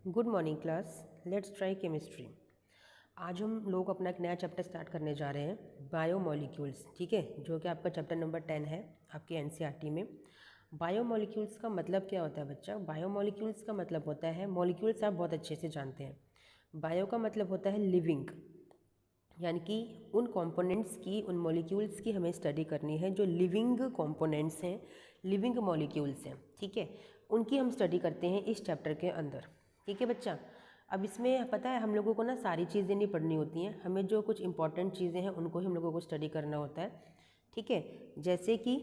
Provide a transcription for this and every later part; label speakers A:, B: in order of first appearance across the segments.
A: Good morning class, let's try chemistry. आज हम लोग अपना एक नया चैप्टर स्टार्ट करने जा रहे हैं, बायोमोलिक्यूल्स। ठीक है, जो कि आपका चैप्टर नंबर 10 है आपके एनसीईआरटी में। बायोमोलिक्यूल्स का मतलब क्या होता है बच्चा? बायोमोलिक्यूल्स का मतलब होता है, मॉलिक्यूल्स आप बहुत अच्छे से जानते हैं। बायो का मतलब होता है लिविंग, यानी कि उन कंपोनेंट्स की, उन मॉलिक्यूल्स की हमें स्टडी करनी है जो लिविंग कंपोनेंट्स हैं, लिविंग मॉलिक्यूल्स हैं। ठीक है, उनकी हम स्टडी करते हैं इस चैप्टर के अंदर। ठीक है बच्चा, अब इसमें पता है हम लोगों को ना सारी चीज़ें नहीं पढ़नी होती हैं, हमें जो कुछ इंपॉर्टेंट चीज़ें हैं उनको ही हम लोगों को स्टडी करना होता है। ठीक है, जैसे कि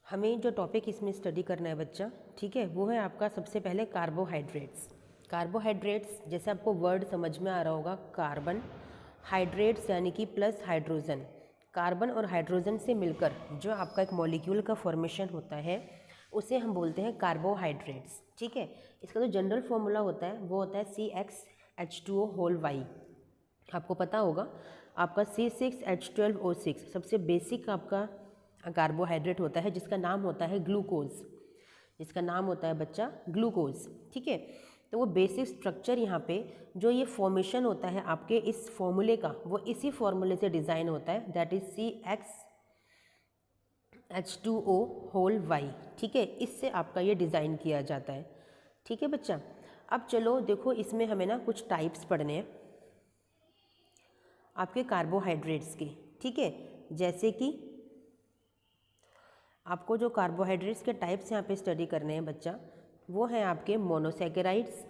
A: हमें जो टॉपिक इसमें स्टडी करना है बच्चा, ठीक है, वो है आपका सबसे पहले कार्बोहाइड्रेट्स। कार्बोहाइड्रेट्स जैसे आपको वर्ड समझ में आ रहा होगा, कार्बन, हाइड्रेट्स यानी कि प्लस हाइड्रोजन। कार्बन और हाइड्रोजन से मिलकर जो आपका एक मॉलिक्यूल का फॉर्मेशन होता है उसे हम बोलते हैं कार्बोहाइड्रेट्स। ठीक है, इसका जो जनरल फॉर्मूला होता है वो होता है CxH2O होल वाई। आपको पता होगा, आपका C6H12O6 सबसे बेसिक आपका कार्बोहाइड्रेट होता है, जिसका नाम होता है ग्लूकोज। जिसका नाम होता है बच्चा ग्लूकोज। ठीक है, तो वो बेसिक स्ट्रक्चर यहाँ पे जो ये फॉर्मेशन होता है आपके इस फॉर्मूले का, वो इसी फॉर्मूले से डिज़ाइन होता है, that is CxH2O whole Y. ठीक है, इससे आपका ये डिज़ाइन किया जाता है। ठीक है बच्चा, अब चलो देखो, इसमें हमें ना कुछ टाइप्स पढ़ने हैं आपके कार्बोहाइड्रेट्स के। ठीक है, जैसे कि आपको जो कार्बोहाइड्रेट्स के टाइप्स यहाँ पे स्टडी करने हैं बच्चा, वो हैं आपके monosaccharides,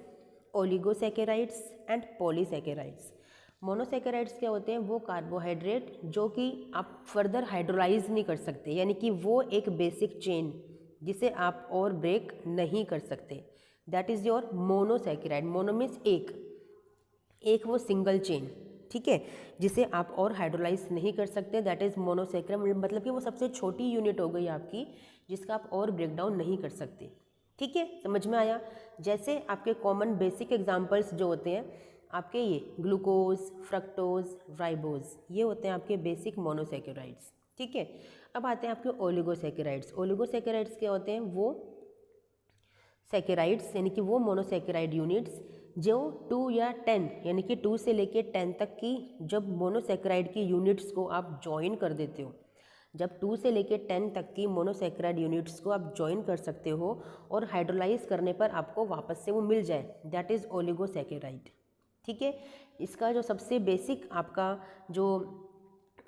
A: oligosaccharides and polysaccharides. Monosaccharides क्या होते हैं? वो कार्बोहाइड्रेट जो कि आप फर्दर हाइड्रोलाइज नहीं कर सकते, यानी कि वो एक बेसिक चेन जिसे आप और ब्रेक नहीं कर सकते, that is your monosaccharide. Mono means एक वो सिंगल चेन, ठीक है, जिसे आप और हाइड्रोलाइज नहीं कर सकते, दैट इज़ मोनोसैकेराइड। मतलब कि वो सबसे छोटी यूनिट हो गई आपकी, जिसका आप और ब्रेक डाउन नहीं कर सकते। ठीक है, समझ में आया? जैसे आपके कॉमन बेसिक एग्जांपल्स जो होते हैं आपके, ये ग्लूकोज, फ्रक्टोज, राइबोज, ये होते हैं आपके बेसिक मोनोसैकेराइड्स। ठीक है, अब आते हैं आपके ओलिगोसैकेराइड्स। ओलिगोसैकेराइड्स क्या होते हैं? वो सैकेराइड्स यानी कि वो मोनोसैकेराइड यूनिट्स जो 2 या 10 यानी कि 2 से लेके 10 तक की जब मोनोसैकेराइड की यूनिट्स को आप ज्वाइन कर देते हो, जब 2 से लेके 10 तक की मोनोसैकेराइड यूनिट्स को आप ज्वाइन कर सकते हो और हाइड्रोलाइज करने पर आपको वापस से वो मिल जाए, दैट इज़ ओलिगोसैकेराइड। ठीक है, इसका जो सबसे बेसिक आपका जो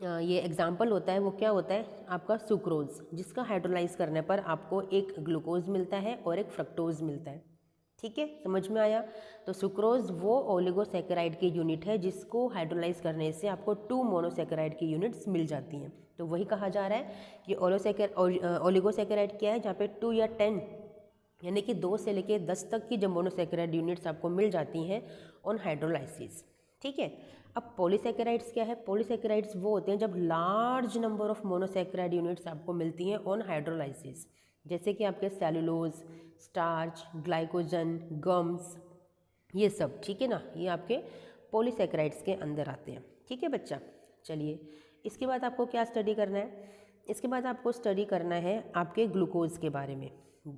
A: ये एग्जाम्पल होता है वो क्या होता है? आपका सुक्रोज, जिसका हाइड्रोलाइज करने पर आपको एक ग्लूकोज मिलता है और एक फ्रक्टोज मिलता है। ठीक है, समझ में आया? तो सुक्रोज वो ओलिगोसैकेराइड की यूनिट है जिसको हाइड्रोलाइज करने से आपको 2 मोनोसैकेराइड की यूनिट्स मिल जाती हैं। तो वही कहा जा रहा है कि ओलिगोसैकेराइड क्या है? जहाँ पे 2 या 10 यानी कि 2 से लेके 10 तक की जब मोनोसैकेराइड यूनिट्स आपको मिल जाती हैं ऑन हाइड्रोलाइसिस। ठीक है, अब पॉलीसैकेराइड्स क्या है? पॉलीसैकेराइड्स वो होते हैं जब large number of monosaccharide units आपको मिलती हैं ऑन हाइड्रोलाइसिस, जैसे कि आपके सेलुलोज, स्टार्च, ग्लाइकोजन, गम्स, ये सब। ठीक है ना, ये आपके पॉलीसैकेराइड्स के अंदर आते हैं। ठीक है बच्चा, चलिए इसके बाद आपको क्या स्टडी करना है? इसके बाद आपको स्टडी करना है आपके ग्लूकोज के बारे में,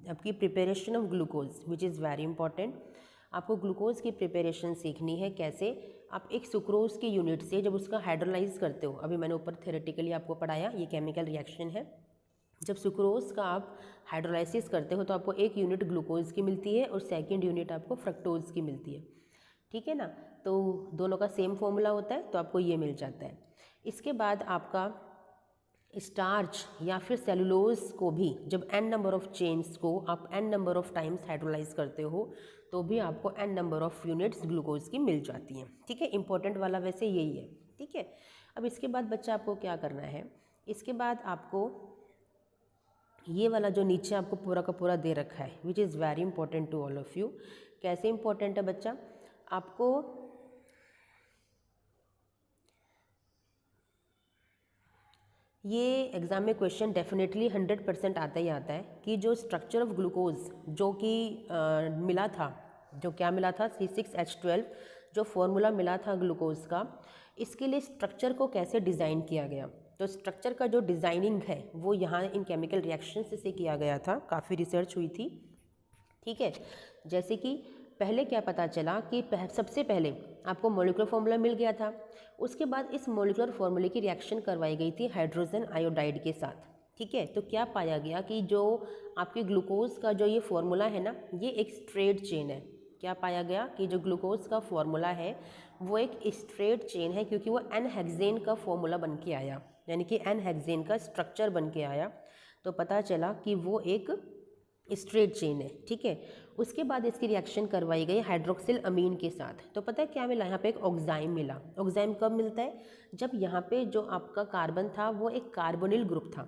A: आपकी preparation of glucose which is very important. आपको ग्लूकोज की प्रिपरेशन सीखनी है, कैसे आप एक सुक्रोज की यूनिट से जब उसका हाइड्रोलाइज करते हो, अभी मैंने ऊपर थ्योरेटिकली आपको पढ़ाया, ये केमिकल रिएक्शन है। जब सुक्रोज का आप हाइड्रोलाइसिस करते हो तो आपको एक यूनिट ग्लूकोज की मिलती है और सेकंड यूनिट आपको फ्रक्टोज की मिलती है। ठीक है ना, तो दोनों का सेम फॉर्मूला होता है, तो आपको ये मिल जाता है। इसके बाद आपका स्टार्च या फिर सेलुलोज को भी जब n नंबर ऑफ चेन्स को आप n number of times hydrolyse करते हो तो भी आपको n number of units glucose की मिल जाती हैं। ठीक है, इंपॉर्टेंट वाला वैसे यही है। ठीक है, अब इसके बाद बच्चा आपको क्या करना है? इसके बाद आपको ये वाला जो नीचे आपको पूरा का पूरा दे रखा है which is very important to all of you. कैसे इंपॉर्टेंट है बच्चा? आपको ये एग्ज़ाम में क्वेश्चन डेफिनेटली 100% आता ही आता है कि जो स्ट्रक्चर ऑफ ग्लूकोज जो कि मिला था, जो क्या मिला था, C6H12 जो फॉर्मूला मिला था ग्लूकोज का, इसके लिए स्ट्रक्चर को कैसे डिज़ाइन किया गया। तो स्ट्रक्चर का जो डिज़ाइनिंग है वो यहाँ इन केमिकल रिएक्शन से किया गया था, काफ़ी रिसर्च हुई थी। ठीक है। जैसे कि पहले क्या पता चला कि सबसे पहले आपको मॉलिक्यूलर फॉर्मूला मिल गया था, उसके बाद इस मॉलिक्यूलर फॉर्मूले की रिएक्शन करवाई गई थी हाइड्रोजन आयोडाइड के साथ। ठीक है, तो क्या पाया गया कि जो आपके ग्लूकोज का जो ये फॉर्मूला है ना, ये एक स्ट्रेट चेन है। क्या पाया गया कि जो ग्लूकोज का फॉर्मूला है वो एक स्ट्रेट चेन है, क्योंकि वो एन हेक्सेन का फॉर्मूला बन के आया, यानी कि एन हेक्सेन का स्ट्रक्चर बन के आया। तो पता चला कि वो एक स्ट्रेट चेन है। ठीक है, उसके बाद इसकी रिएक्शन करवाई गई हाइड्रोक्सिल अमीन के साथ। तो पता है क्या मिला, यहाँ पे एक ऑक्साइम मिला। ऑक्साइम कब मिलता है, जब यहाँ पे जो आपका कार्बन था वो एक कार्बोनिल ग्रुप था।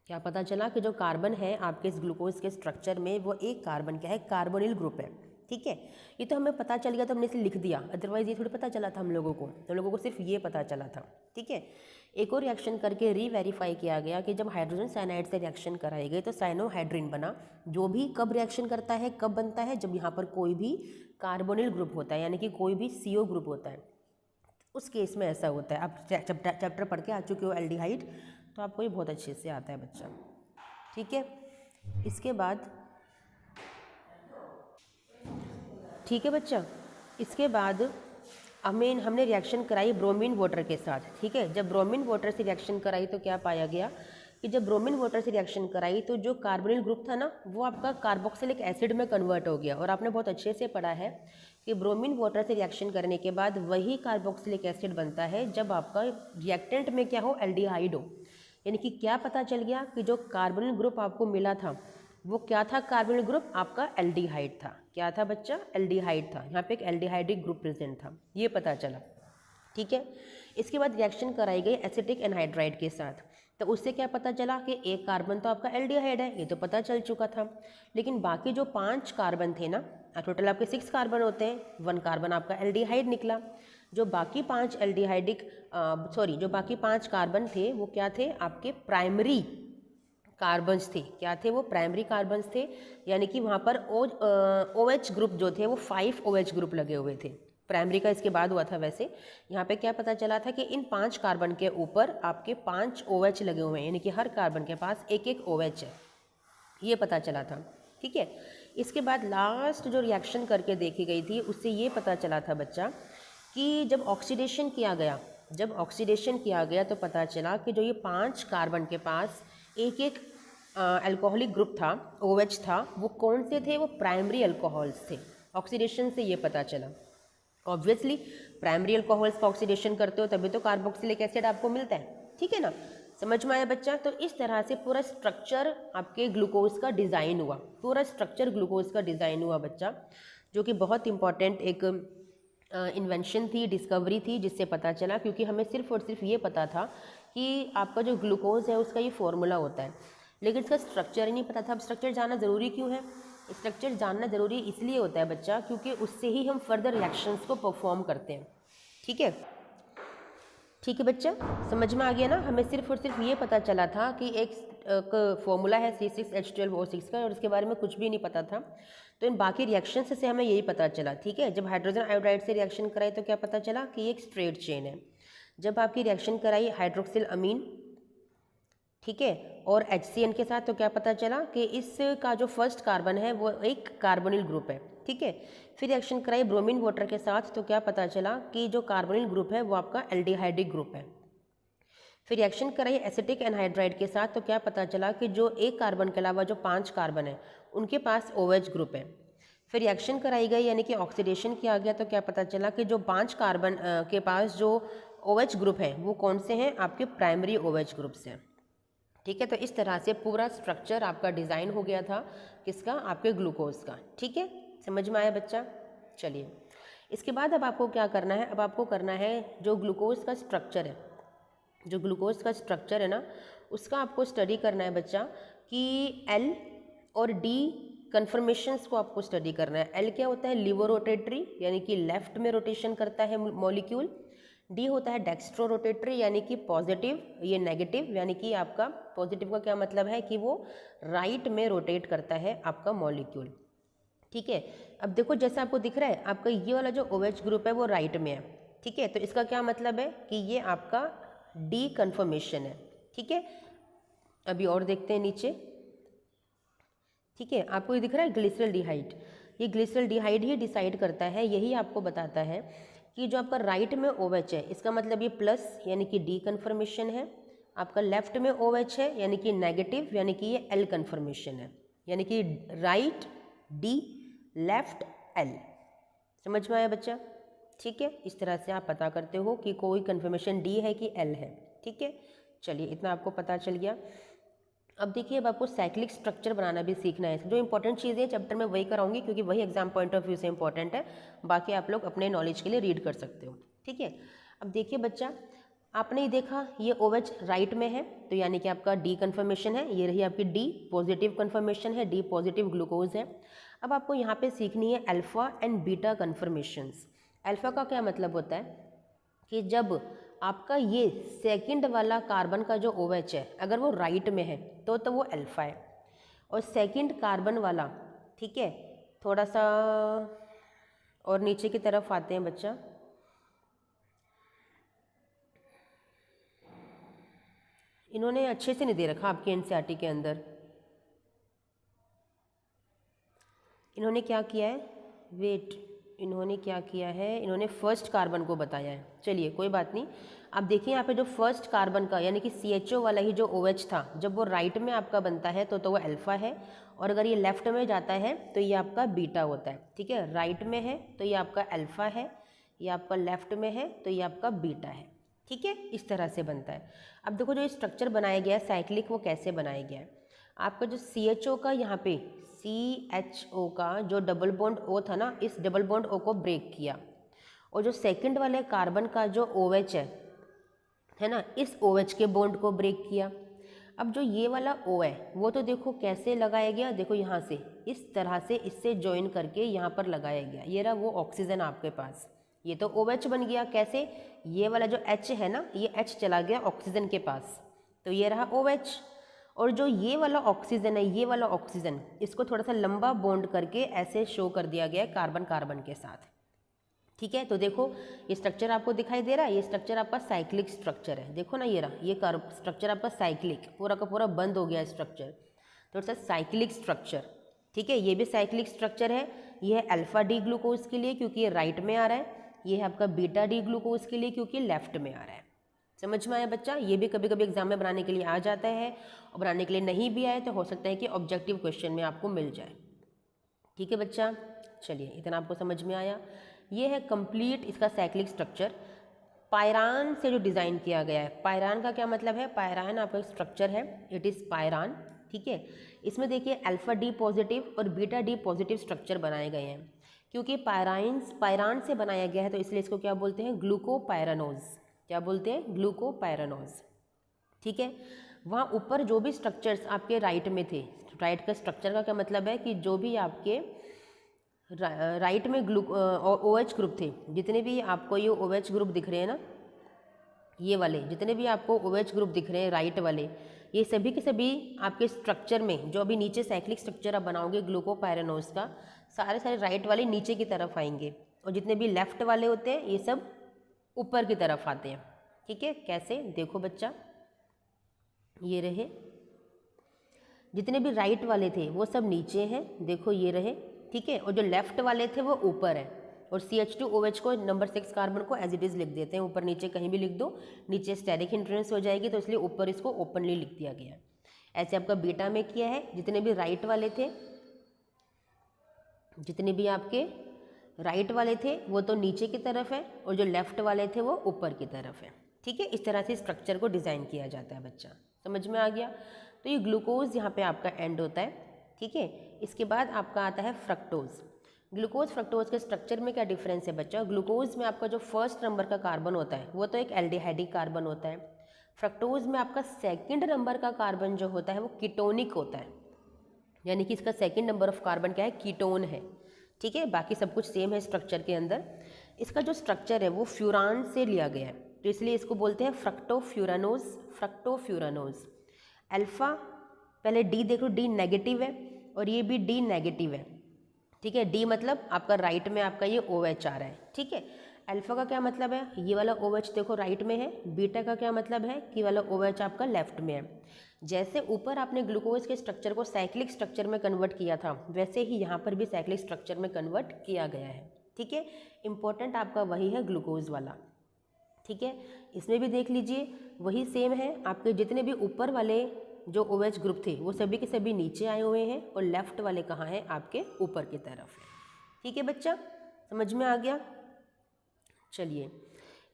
A: क्या पता चला कि जो कार्बन है आपके इस ग्लूकोज के स्ट्रक्चर में वो एक कार्बन क्या है, कार्बोनिल ग्रुप है। ठीक है, ये तो हमें पता चल गया तो हमने इसे लिख दिया, अदरवाइज ये थोड़ी पता चला था हम लोगों को सिर्फ ये पता चला था। ठीक है, एक और रिएक्शन करके रीवेरीफाई किया गया कि जब हाइड्रोजन साइनाइड से रिएक्शन कराई गई तो साइनोहाइड्रिन बना, जो भी कब रिएक्शन करता है, कब बनता है, जब यहाँ पर कोई भी कार्बोनिल ग्रुप होता है, यानी कि कोई भी CO ग्रुप होता है, उस केस में ऐसा होता है। आप चैप्टर पढ़ के आ चुके हो एल्डिहाइड, तो आपको ये बहुत अच्छे से आता है बच्चा। ठीक है, इसके बाद ठीक है बच्चा, इसके बाद हमने रिएक्शन कराई ब्रोमीन वाटर के साथ। ठीक है, जब ब्रोमीन वाटर से रिएक्शन कराई तो क्या पाया गया कि जब ब्रोमीन वाटर से रिएक्शन कराई तो जो कार्बोनिल ग्रुप था ना वो आपका कार्बोक्सिलिक एसिड में कन्वर्ट हो गया। और आपने बहुत अच्छे से पढ़ा है कि ब्रोमीन वाटर से रिएक्शन करने के बाद वही कार्बोक्सिलिक एसिड बनता है जब आपका रिएक्टेंट में क्या हो, एल्डिहाइड हो। यानी कि क्या पता चल गया कि जो कार्बोनिल ग्रुप आपको मिला था वो क्या था, कार्बोनिल ग्रुप आपका एल्डिहाइड था। क्या था बच्चा, एल्डिहाइड था। यहाँ पे एक एल्डिहाइडिक ग्रुप प्रेजेंट था, ये पता चला। ठीक है, इसके बाद रिएक्शन कराई गई एसिटिक एनहाइड्राइड के साथ। तो उससे क्या पता चला कि एक कार्बन तो आपका एल्डिहाइड है, ये तो पता चल चुका था, लेकिन बाकी जो 5 कार्बन थे ना, टोटल आपके 6 कार्बन होते हैं, 1 कार्बन आपका एल्डिहाइड निकला। जो बाकी 5 जो बाकी 5 कार्बन थे वो क्या थे, आपके प्राइमरी कार्बन्स थे। क्या थे वो, प्राइमरी कार्बन्स थे, यानी कि वहाँ पर OH ग्रुप जो थे वो 5 OH ग्रुप लगे हुए थे। प्राइमरी का इसके बाद हुआ था। वैसे यहाँ पे क्या पता चला था कि इन 5 कार्बन के ऊपर आपके 5 OH लगे हुए हैं, यानी कि हर कार्बन के पास एक एक OH है, ये पता चला था। ठीक है, इसके बाद लास्ट जो रिएक्शन करके देखी गई थी उससे ये पता चला था बच्चा कि जब ऑक्सीडेशन किया गया तो पता चला कि जो ये 5 कार्बन के पास एक एक अल्कोहलिक ग्रुप था, OH था, वो कौन से थे, वो प्राइमरी अल्कोहल्स थे। ऑक्सीडेशन से ये पता चला। ऑब्वियसली प्राइमरी अल्कोहल्स का ऑक्सीडेशन करते हो तभी तो कार्बोक्सिलिक एसिड आपको मिलता है। ठीक है ना, समझ में आया बच्चा। तो इस तरह से पूरा स्ट्रक्चर आपके ग्लूकोज का डिज़ाइन हुआ, बच्चा, जो कि बहुत इंपॉर्टेंट एक इन्वेंशन थी, डिस्कवरी थी, जिससे पता चला। क्योंकि हमें सिर्फ और सिर्फ ये पता था कि आपका जो ग्लूकोज है उसका ये फॉर्मूला होता है, लेकिन इसका स्ट्रक्चर ही नहीं पता था। अब स्ट्रक्चर जानना ज़रूरी क्यों है, स्ट्रक्चर जानना ज़रूरी इसलिए होता है बच्चा क्योंकि उससे ही हम फर्दर रिएक्शंस को परफॉर्म करते हैं। ठीक है बच्चा, समझ में आ गया ना। हमें सिर्फ और सिर्फ ये पता चला था कि एक फॉर्मूला है C6H12O6 का, और इसके बारे में कुछ भी नहीं पता था। तो इन बाकी रिएक्शंस से हमें यही पता चला। ठीक है, जब हाइड्रोजन आयोडाइड से रिएक्शन कराई तो क्या पता चला कि एक स्ट्रेट चेन है। जब आपकी रिएक्शन कराई हाइड्रोक्सिल अमीन, ठीक है, और HCN के साथ, तो क्या पता चला कि इसका जो फर्स्ट कार्बन है वो एक कार्बोनिल ग्रुप है। ठीक है, फिर रिएक्शन कराई ब्रोमीन वाटर के साथ, तो क्या पता चला कि जो कार्बोनिल ग्रुप है वो आपका एल्डिहाइडिक ग्रुप है। फिर रिएक्शन कराई एसिटिक एनहाइड्राइड के साथ, तो क्या पता चला कि जो एक कार्बन के अलावा जो 5 कार्बन है उनके पास OH ग्रुप है। फिर रिएक्शन कराई गई यानी कि ऑक्सीडेशन किया गया, तो क्या पता चला कि जो 5 कार्बन के पास जो OH ग्रुप है वो कौन से हैं, आपके प्राइमरी OH ग्रुप्स हैं। ठीक है, तो इस तरह से पूरा स्ट्रक्चर आपका डिज़ाइन हो गया था, किसका, आपके ग्लूकोज का। ठीक है, समझ में आया बच्चा। चलिए, इसके बाद अब आपको क्या करना है, अब आपको करना है जो ग्लूकोज का स्ट्रक्चर है, ना, उसका आपको स्टडी करना है बच्चा कि L और D कन्फर्मेशंस को आपको स्टडी करना है। L क्या होता है, लिवो रोटेटरी, यानी कि लेफ्ट में रोटेशन करता है मॉलिक्यूल। D होता है डेक्स्ट्रो रोटेटरी, यानी कि पॉजिटिव, ये नेगेटिव, यानी कि आपका पॉजिटिव का क्या मतलब है कि वो राइट में रोटेट करता है आपका मॉलिक्यूल। ठीक है, अब देखो जैसा आपको दिख रहा है, आपका ये वाला जो OH ग्रुप है वो राइट में है। ठीक है, तो इसका क्या मतलब है कि ये आपका D कन्फर्मेशन है। ठीक है, अभी और देखते हैं नीचे। ठीक है, आपको ये दिख रहा है ग्लिसरॉल्डिहाइड, ये ग्लिसरॉल्डिहाइड ही डिसाइड करता है, यही आपको बताता है कि जो आपका राइट में OH है इसका मतलब ये प्लस यानी कि डी कन्फर्मेशन है, आपका लेफ्ट में OH है यानी कि नेगेटिव यानी कि ये L कन्फर्मेशन है, यानी कि राइट D लेफ्ट L। समझ में आया बच्चा? ठीक है, इस तरह से आप पता करते हो कि कोई कन्फर्मेशन D है कि L है। ठीक है, चलिए इतना आपको पता चल गया। अब देखिए, अब आपको साइक्लिक स्ट्रक्चर बनाना भी सीखना है। जो इंपॉर्टेंट चीज़ें चैप्टर में वही कराऊंगी क्योंकि वही एग्जाम पॉइंट ऑफ व्यू से इंपॉर्टेंट है, बाकी आप लोग अपने नॉलेज के लिए रीड कर सकते हो। ठीक है, अब देखिए बच्चा, आपने ही देखा ये OH राइट में है तो यानी कि आपका D कन्फर्मेशन है, ये रही आपकी D पॉजिटिव कन्फर्मेशन है, D पॉजिटिव ग्लूकोज है। अब आपको यहाँ पे सीखनी है alpha and beta conformations. Alpha का क्या मतलब होता है कि जब आपका ये सेकंड वाला कार्बन का जो OH है अगर वो राइट में है तो वो अल्फ़ा है, और सेकंड कार्बन वाला, ठीक है, थोड़ा सा और नीचे की तरफ आते हैं बच्चा, इन्होंने अच्छे से नहीं दे रखा आपके NCERT के अंदर। इन्होंने क्या किया है, वेट, इन्होंने क्या किया है, इन्होंने फर्स्ट कार्बन को बताया है। चलिए कोई बात नहीं, आप देखिए यहाँ पे जो फर्स्ट कार्बन का यानी कि CHO वाला ही जो OH था, जब वो राइट में आपका बनता है तो वो अल्फ़ा है, और अगर ये लेफ्ट में जाता है तो ये आपका बीटा होता है। ठीक है, राइट में है तो ये आपका अल्फ़ा है, ये आपका लेफ्ट में है तो ये आपका बीटा है। ठीक है, इस तरह से बनता है। अब देखो, जो स्ट्रक्चर बनाया गया है साइक्लिक, वो कैसे बनाया गया है। आपका जो CHO का यहाँ पे CHO का जो डबल बॉन्ड O था ना, इस डबल बॉन्ड O को ब्रेक किया, और जो सेकंड वाले कार्बन का जो OH है ना, इस OH के बॉन्ड को ब्रेक किया। अब जो ये वाला O है वो तो देखो कैसे लगाया गया, देखो यहाँ से इस तरह से इससे ज्वाइन करके यहाँ पर लगाया गया, ये रहा वो ऑक्सीजन आपके पास, ये तो OH बन गया। कैसे, ये वाला जो H है ना, ये H चला गया ऑक्सीजन के पास, तो ये रहा OH, और जो ये वाला ऑक्सीजन है, ये वाला ऑक्सीजन, इसको थोड़ा सा लंबा बॉन्ड करके ऐसे शो कर दिया गया है कार्बन कार्बन के साथ। ठीक है, तो देखो ये स्ट्रक्चर आपको दिखाई दे रहा है, ये स्ट्रक्चर आपका साइक्लिक स्ट्रक्चर है। देखो ना, ये रहा ये स्ट्रक्चर आपका साइक्लिक, पूरा का पूरा बंद हो गया स्ट्रक्चर, तो इट्स अ साइक्लिक स्ट्रक्चर। ठीक है, ये भी साइक्लिक स्ट्रक्चर है। ये है अल्फा D ग्लूकोज के लिए क्योंकि ये राइट में आ रहा है, ये है आपका बीटा D ग्लूकोज के लिए क्योंकि लेफ्ट में आ रहा है। समझ में आया बच्चा? ये भी कभी कभी एग्जाम में बनाने के लिए आ जाता है, और बनाने के लिए नहीं भी आए तो हो सकता है कि ऑब्जेक्टिव क्वेश्चन में आपको मिल जाए। ठीक है बच्चा, चलिए इतना आपको समझ में आया। ये है कंप्लीट इसका साइक्लिक स्ट्रक्चर, पायरान से जो डिज़ाइन किया गया है। पायरान का क्या मतलब है, पायरान आपका स्ट्रक्चर है, इट इज़ पायरान। ठीक है, इसमें देखिए अल्फा D पॉजिटिव और बीटा D पॉजिटिव स्ट्रक्चर बनाए गए हैं। क्योंकि पायरान से बनाया गया है तो इसलिए इसको क्या बोलते हैं, ग्लूकोपायरानोज। क्या बोलते हैं, ग्लूकोपायरानोज। ठीक है, वहाँ ऊपर जो भी स्ट्रक्चर्स आपके राइट में थे, राइट का स्ट्रक्चर का क्या मतलब है कि जो भी आपके राइट में OH ग्रुप थे, जितने भी आपको ये OH ग्रुप दिख रहे हैं ना, ये वाले जितने भी आपको OH ग्रुप दिख रहे हैं राइट वाले, ये सभी के सभी आपके स्ट्रक्चर में जो अभी नीचे साइक्लिक स्ट्रक्चर आप बनाओगे ग्लूकोपायरानोज का, सारे सारे राइट वाले नीचे की तरफ आएंगे, और जितने भी लेफ्ट वाले होते हैं ये सब ऊपर की तरफ आते हैं। ठीक है, कैसे, देखो बच्चा, ये रहे जितने भी राइट वाले थे वो सब नीचे हैं, देखो ये रहे। ठीक है, और जो लेफ्ट वाले थे वो ऊपर है, और CH2OH को नंबर 6 कार्बन को एज इट इज़ लिख देते हैं, ऊपर नीचे कहीं भी लिख दो, नीचे स्टेरिक हिंड्रेंस हो जाएगी तो इसलिए ऊपर इसको ओपनली लिख दिया गया है। ऐसे आपका बीटा में किया है, जितने भी राइट वाले थे, जितने भी आपके राइट वाले थे वो तो नीचे की तरफ है, और जो लेफ्ट वाले थे वो ऊपर की तरफ है। ठीक है, इस तरह से स्ट्रक्चर को डिज़ाइन किया जाता है बच्चा, समझ में आ गया। तो ये ग्लूकोज यहाँ पे आपका एंड होता है। ठीक है, इसके बाद आपका आता है फ्रक्टोज। ग्लूकोज फ्रक्टोज के स्ट्रक्चर में क्या डिफरेंस है बच्चा, ग्लूकोज में आपका जो फर्स्ट नंबर का कार्बन होता है वो तो एक एल्डिहाइडिक कार्बन होता है, फ्रक्टोज में आपका सेकंड नंबर का कार्बन जो होता है वो कीटोनिक होता है, यानी कि इसका सेकंड नंबर ऑफ कार्बन क्या है, कीटोन है। ठीक है, बाकी सब कुछ सेम है स्ट्रक्चर के अंदर। इसका जो स्ट्रक्चर है वो फ्यूरान से लिया गया है, तो इसलिए इसको बोलते हैं फ्रक्टोफ्यूरानोज। फ्रक्टोफ्यूरानोज अल्फा, पहले D देखो, D नेगेटिव है और ये भी D नेगेटिव है। ठीक है, D मतलब आपका राइट में आपका ये OH आ रहा है। ठीक है, अल्फा का क्या मतलब है, ये वाला OH देखो राइट में है। बीटा का क्या मतलब है कि वाला OH आपका लेफ्ट में है। जैसे ऊपर आपने ग्लूकोज के स्ट्रक्चर को साइक्लिक स्ट्रक्चर में कन्वर्ट किया था, वैसे ही यहाँ पर भी साइक्लिक स्ट्रक्चर में कन्वर्ट किया गया है। ठीक है, इंपॉर्टेंट आपका वही है ग्लूकोज वाला। ठीक है, इसमें भी देख लीजिए वही सेम है, आपके जितने भी ऊपर वाले जो OH ग्रुप थे वो सभी के सभी नीचे आए हुए हैं और लेफ्ट वाले कहाँ हैं, आपके ऊपर की तरफ है। ठीक है बच्चा, समझ में आ गया। चलिए,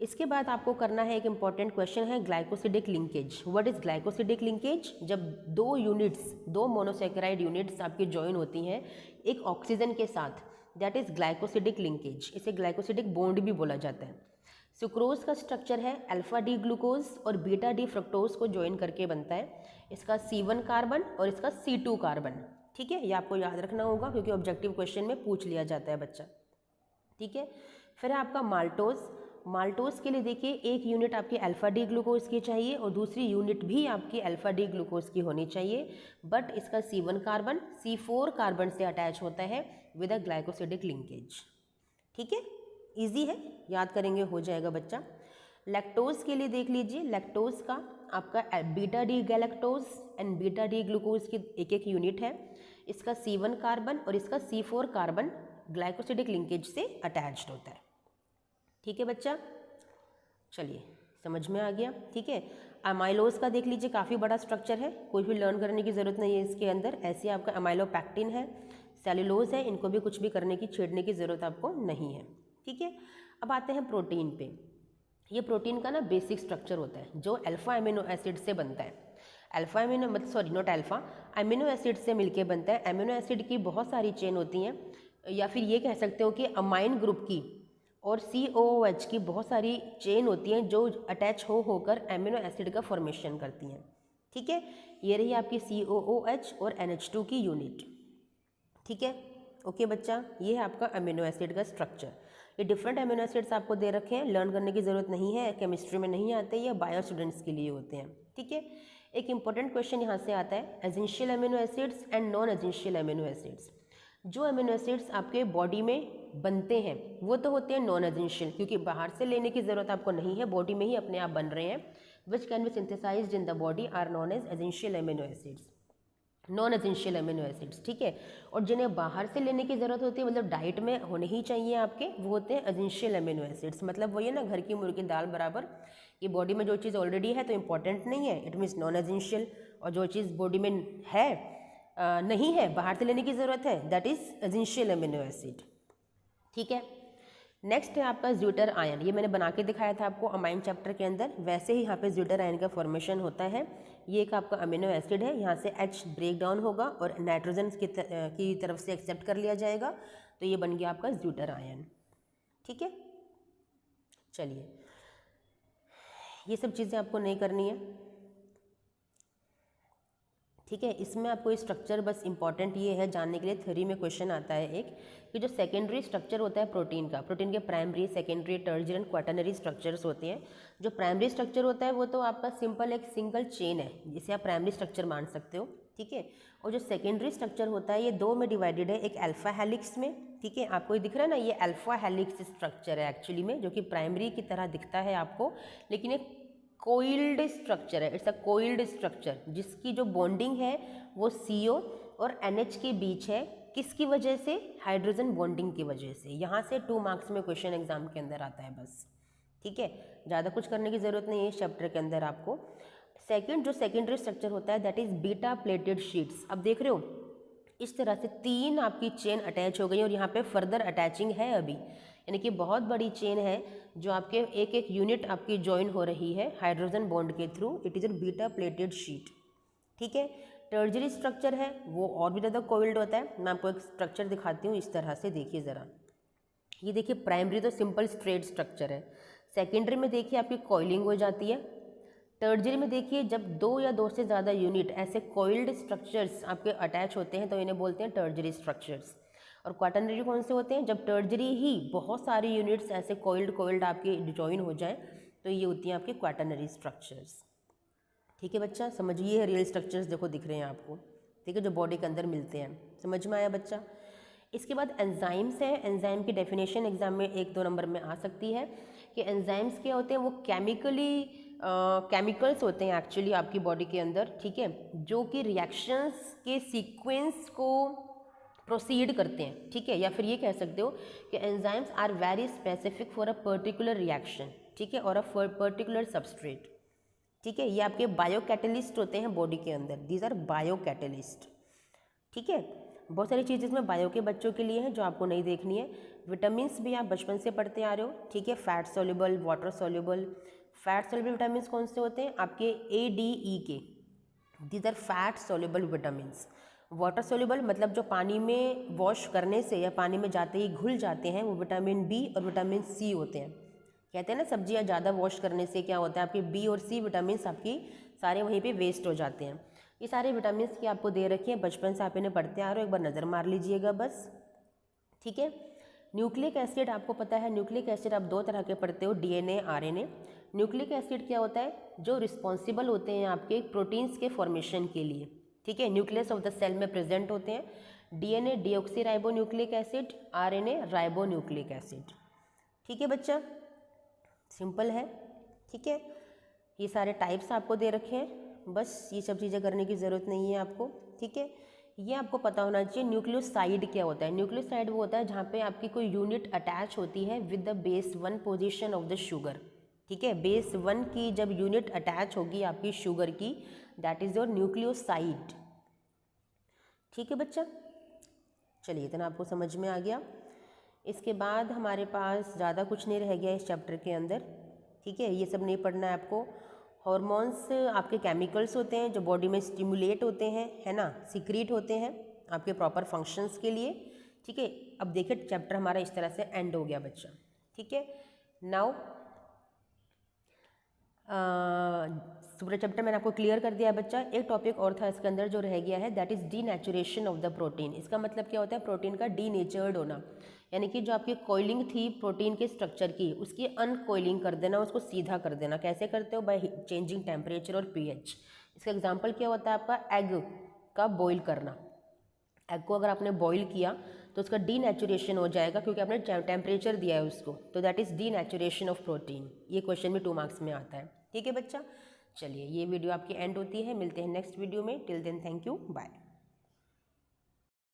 A: इसके बाद आपको करना है एक इम्पॉर्टेंट क्वेश्चन है glycosidic linkage. What is glycosidic linkage? जब दो मोनोसेकेराइड यूनिट्स आपकी ज्वाइन होती हैं एक ऑक्सीजन के साथ, दैट इज ग्लाइकोसिडिक लिंकेज। इसे ग्लाइकोसिडिक बॉन्ड भी बोला जाता है। सुक्रोज का स्ट्रक्चर है अल्फा डी ग्लूकोज और बीटा डी फ्रक्टोज को ज्वाइन करके बनता है। इसका C1 कार्बन और इसका C2 कार्बन। ठीक है, ये आपको याद रखना होगा क्योंकि ऑब्जेक्टिव क्वेश्चन में पूछ लिया जाता है बच्चा। ठीक है, फिर है आपका माल्टोज। माल्टोज के लिए देखिए एक यूनिट आपकी अल्फा डी ग्लूकोज की चाहिए और दूसरी यूनिट भी आपकी अल्फा डी ग्लूकोज की होनी चाहिए, बट इसका C1 कार्बन C4 कार्बन से अटैच होता है विद अ ग्लाइकोसिडिक लिंकेज। ठीक है, इजी है, याद करेंगे हो जाएगा बच्चा। लैक्टोज के लिए देख लीजिए, लैक्टोज का आपका beta D galactose and beta D glucose की एक यूनिट है। इसका C1 कार्बन और इसका C4 कार्बन ग्लाइकोसिडिक लिंकेज से अटैच्ड होता है। ठीक है बच्चा, चलिए समझ में आ गया। ठीक है, अमाइलोज का देख लीजिए काफ़ी बड़ा स्ट्रक्चर है, कोई भी लर्न करने की ज़रूरत नहीं है इसके अंदर। ऐसे आपका अमाइलोपैक्टिन है, सेलुलोज है, इनको भी कुछ भी करने की छेड़ने की ज़रूरत आपको नहीं है। ठीक है, अब आते हैं प्रोटीन पे। ये प्रोटीन का ना बेसिक स्ट्रक्चर होता है जो अल्फा अमीनो एसिड से बनता है। Alpha amino not alpha, amino acid से मिलके बनता है। अमीनो एसिड की बहुत सारी चेन होती हैं, या फिर ये कह सकते हो कि अमाइन ग्रुप की और COOH की बहुत सारी चेन होती हैं जो अटैच होकर अमीनो एसिड का फॉर्मेशन करती हैं। ठीक है, ये रही आपकी COOH और NH2 की यूनिट। ठीक है, ओके बच्चा, ये है आपका अमीनो एसिड का स्ट्रक्चर। ये डिफरेंट अमीनो एसिड्स आपको दे रखे हैं, लर्न करने की ज़रूरत नहीं है, केमिस्ट्री में नहीं आते, ये बायो स्टूडेंट्स के लिए होते हैं। ठीक है, एक इंपॉर्टेंट क्वेश्चन यहाँ से आता है, essential amino acids and non essential amino acids. जो अमीनो एसिड्स आपके बॉडी में बनते हैं वो तो होते हैं नॉन एसेंशियल, क्योंकि बाहर से लेने की ज़रूरत आपको नहीं है, बॉडी में ही अपने आप बन रहे हैं। Which can be synthesised in the body are non as essential amino acids, non essential amino acids. ठीक है, और जिन्हें बाहर से लेने की ज़रूरत होती है, मतलब डाइट में होने ही चाहिए आपके, वो होते हैं एसेंशियल अमीनो एसिड्स। मतलब वही है ना, घर की मुर्गी दाल बराबर, ये बॉडी में जो चीज़ ऑलरेडी है तो इंपॉर्टेंट नहीं है, इट मीन्स नॉन एसेंशियल, और जो चीज़ बॉडी में है नहीं है, बाहर से लेने की ज़रूरत है, that is essential amino acid. ठीक है, नेक्स्ट है आपका ज्यूटर आयन। ये मैंने बना के दिखाया था आपको अमाइन चैप्टर के अंदर, वैसे ही यहाँ पे ज्यूटर आयन का फॉर्मेशन होता है। ये एक आपका अमीनो एसिड है, यहाँ से H ब्रेक डाउन होगा और नाइट्रोजन की तरफ से एक्सेप्ट कर लिया जाएगा, तो ये बन गया आपका ज्यूटर आयन। ठीक है, चलिए ये सब चीज़ें आपको नहीं करनी है। ठीक है, इसमें आपको स्ट्रक्चर बस इंपॉर्टेंट ये है जानने के लिए, थ्योरी में क्वेश्चन आता है एक, कि जो सेकेंडरी स्ट्रक्चर होता है प्रोटीन का, प्रोटीन के primary, secondary, tertiary and quaternary structures होते हैं। जो प्राइमरी स्ट्रक्चर होता है वो तो आपका सिंपल एक सिंगल चेन है, जिसे आप प्राइमरी स्ट्रक्चर मान सकते हो। ठीक है, और जो सेकेंडरी स्ट्रक्चर होता है ये दो में डिवाइडेड है, एक अल्फा हेलिक्स में। ठीक है, आपको ये दिख रहा है ना, ये अल्फा हेलिक्स स्ट्रक्चर है एक्चुअली में, जो कि प्राइमरी की तरह दिखता है आपको, लेकिन एक कोइल्ड स्ट्रक्चर है। इट्स अ कोइल्ड स्ट्रक्चर, जिसकी जो बॉन्डिंग है वो CO और NH के बीच है। किसकी वजह से? हाइड्रोजन बॉन्डिंग की वजह से। यहाँ से 2 मार्क्स में क्वेश्चन एग्जाम के अंदर आता है बस। ठीक है, ज़्यादा कुछ करने की ज़रूरत नहीं है इस चैप्टर के अंदर आपको। सेकेंड जो सेकेंडरी स्ट्रक्चर होता है that is beta pleated sheets. अब देख रहे हो इस तरह से 3 आपकी चेन अटैच हो गई और यहाँ पे फर्दर अटैचिंग है अभी, यानी कि बहुत बड़ी चेन है जो आपके एक एक यूनिट आपकी ज्वाइन हो रही है हाइड्रोजन बॉन्ड के through. It is a beta pleated sheet. ठीक है, टर्शियरी स्ट्रक्चर है वो और भी ज़्यादा कोइल्ड होता है। मैं आपको एक स्ट्रक्चर दिखाती हूँ इस तरह से, देखिए ज़रा। ये देखिए, प्राइमरी तो सिंपल स्ट्रेट स्ट्रक्चर है, सेकेंडरी में देखिए आपकी कॉइलिंग हो जाती है, टर्शियरी में देखिए जब 2 या 2 से ज़्यादा यूनिट ऐसे कोइल्ड स्ट्रक्चर्स आपके अटैच होते हैं तो इन्हें बोलते हैं टर्शियरी स्ट्रक्चर्स। और क्वाटर्नरी कौन से होते हैं? जब टर्शियरी ही बहुत सारी यूनिट्स ऐसे कोइल्ड आपके ज्वाइन हो जाएं तो ये होती हैं आपके क्वाटर्नरी स्ट्रक्चर्स। ठीक है बच्चा, समझिए रियल स्ट्रक्चर्स देखो दिख रहे हैं आपको। ठीक है, जो बॉडी के अंदर मिलते हैं, समझ में आया बच्चा। इसके बाद एंजाइम्स हैं। एंजाइम की डेफिनेशन एग्जाम में 1-2 नंबर में आ सकती है कि एंजाइम्स क्या होते हैं, वो केमिकली केमिकल्स होते हैं एक्चुअली आपकी बॉडी के अंदर, ठीक है, जो कि रिएक्शंस के सीक्वेंस को प्रोसीड करते हैं, ठीक है, या फिर ये कह सकते हो कि enzymes are very specific for a particular reaction, ठीक है, और अ पर्टिकुलर सबस्ट्रेट, ठीक है। ये आपके बायो कैटलिस्ट होते हैं बॉडी के अंदर, दीज आर बायो कैटलिस्ट, ठीक है। बहुत सारी चीज़ें इसमें बायो के बच्चों के लिए हैं जो आपको नहीं देखनी है। विटामिन्स भी आप बचपन से पढ़ते आ रहे हो, ठीक है, fat soluble, water soluble. Fat soluble vitamins कौन से होते हैं? आपके A, D, E K, these are fat soluble vitamins. Water soluble मतलब जो पानी में वॉश करने से या पानी में जाते ही घुल जाते हैं, वो विटामिन बी और विटामिन सी होते हैं। कहते हैं ना सब्जियां ज़्यादा वॉश करने से क्या होता है, आपके बी और सी विटामिन्स आपकी सारे वहीं पे वेस्ट हो जाते हैं। ये सारे विटामिन्स की आपको दे रखी है, बचपन से आप इन्हें पढ़ते आ रहे हो, एक बार नज़र मार लीजिएगा बस, ठीक है। न्यूक्लिक एसिड आपको पता है, न्यूक्लिक एसिड आप दो तरह के पढ़ते हो, डीएनए, आरएनए। न्यूक्लिक एसिड क्या होता है? जो रिस्पॉन्सिबल होते हैं आपके प्रोटीन्स के फॉर्मेशन के लिए, ठीक है, न्यूक्लियस ऑफ द सेल में प्रेजेंट होते हैं। DNA deoxy ribo nucleic acid, RNA ribo nucleic acid, ठीक है बच्चा, सिंपल है, ठीक है। ये सारे टाइप्स आपको दे रखे हैं, बस ये सब चीज़ें करने की ज़रूरत नहीं है आपको, ठीक है। ये आपको पता होना चाहिए न्यूक्लियोसाइड क्या होता है। न्यूक्लियोसाइड वो होता है जहाँ पे आपकी कोई यूनिट अटैच होती है with the base 1 position of the sugar, ठीक है। बेस 1 की जब यूनिट अटैच होगी आपकी शुगर की, दैट इज़ योर न्यूक्लियोसाइड, ठीक है बच्चा। चलिए इतना आपको समझ में आ गया। इसके बाद हमारे पास ज़्यादा कुछ नहीं रह गया इस चैप्टर के अंदर, ठीक है, ये सब नहीं पढ़ना है आपको। हॉर्मोन्स आपके केमिकल्स होते हैं जो बॉडी में स्टिमुलेट होते हैं, है ना, सीक्रेट होते हैं आपके प्रॉपर फंक्शंस के लिए, ठीक है। अब देखिए चैप्टर हमारा इस तरह से एंड हो गया बच्चा, ठीक है। नाउ पूरा चैप्टर मैंने आपको क्लियर कर दिया है बच्चा। एक टॉपिक और था इसके अंदर जो रह गया है, that is denaturation of the protein. इसका मतलब क्या होता है? प्रोटीन का डीनेचर्ड होना, यानी कि जो आपकी कोइलिंग थी प्रोटीन के स्ट्रक्चर की, उसकी अनकोइलिंग कर देना, उसको सीधा कर देना। कैसे करते हो? बाय चेंजिंग टेम्परेचर और पीएच। इसका एग्जाम्पल क्या होता है आपका? एग का बॉईल करना। एग को अगर आपने बॉईल किया तो उसका डीनेचुरेशन हो जाएगा क्योंकि आपने टेम्परेचर दिया है उसको, तो that is denaturation of protein. ये क्वेश्चन भी 2 मार्क्स में आता है, ठीक है बच्चा। चलिए ये वीडियो आपकी एंड होती है, मिलते हैं नेक्स्ट वीडियो में। Till then thank you, bye.